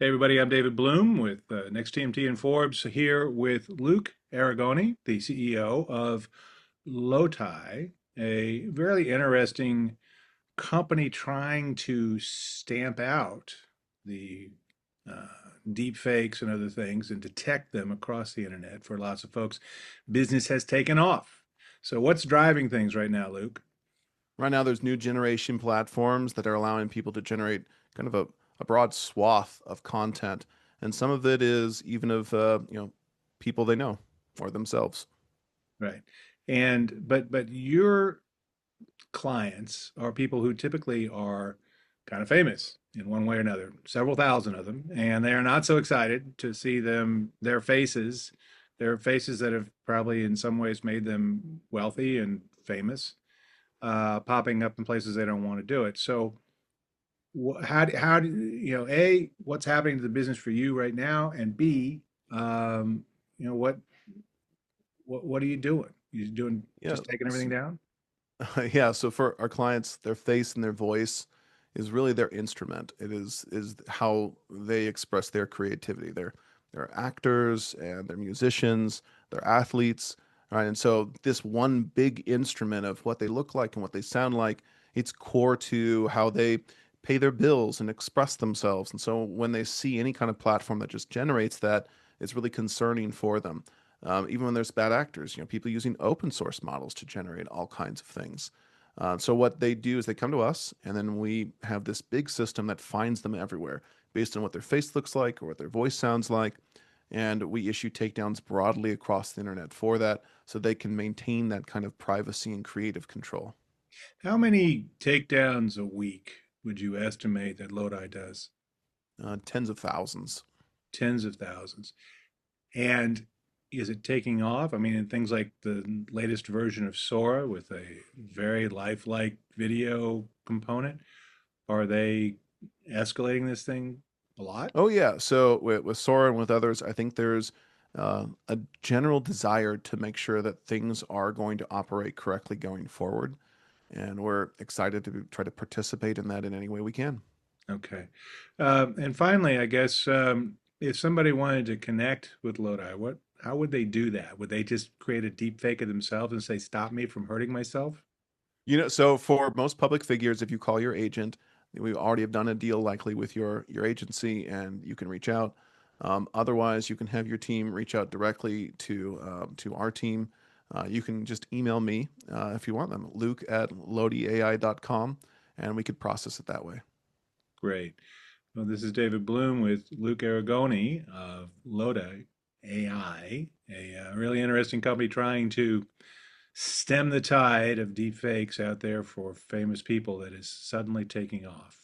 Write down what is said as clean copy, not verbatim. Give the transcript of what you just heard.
Hey everybody, I'm David Bloom with Next TMT and Forbes here with Luke Arrigoni, the CEO of Loti, a very interesting company trying to stamp out the uh, deep fakes and other things and detect them across the internet for lots of folks. Business has taken off. So what's driving things right now, Luke? Right now, there's new generation platforms that are allowing people to generate kind of a broad swath of content, and some of it is even of people they know or themselves. Right. And but your clients are people who typically are kind of famous in one way or another, several thousand of them, and they are not so excited to see their faces that have probably in some ways made them wealthy and famous, popping up in places they don't want to do it. So, how do you know, A, what's happening to the business for you right now, and B, um, you know, what are you doing? You doing Yeah, just taking everything down? yeah. So for our clients, their face and their voice is really their instrument. It is how they express their creativity. They're actors and they're musicians, they're athletes, right? And so this one big instrument of what they look like and what they sound like, it's core to how they pay their bills and express themselves. And so when they see any kind of platform that just generates that, it's really concerning for them. Even when there's bad actors, people using open source models to generate all kinds of things. So what they do is they come to us, and then we have this big system that finds them everywhere based on what their face looks like or what their voice sounds like, and we issue takedowns broadly across the internet for that, so they can maintain that kind of privacy and creative control. How many takedowns a week would you estimate that Lodi does? Tens of thousands. Tens of thousands. And is it taking off? I mean, in things like the latest version of Sora with a very lifelike video component, are they escalating this thing a lot? Oh yeah. So with Sora and with others, I think there's a general desire to make sure that things are going to operate correctly going forward, and we're excited to try to participate in that in any way we can. Okay. And finally, I guess if somebody wanted to connect with Lodi, how would they do that? Would they just create a deep fake of themselves and say, "Stop me from hurting myself"? So for most public figures, if you call your agent, we already have done a deal likely with your agency, and you can reach out. Otherwise, you can have your team reach out directly to our team. You can just email me if you want them, Luke at lodiai.com, and we could process it that way. Great. Well, this is David Bloom with Luke Arrigoni of Loti AI, a really interesting company trying to stem the tide of deepfakes out there for famous people that is suddenly taking off.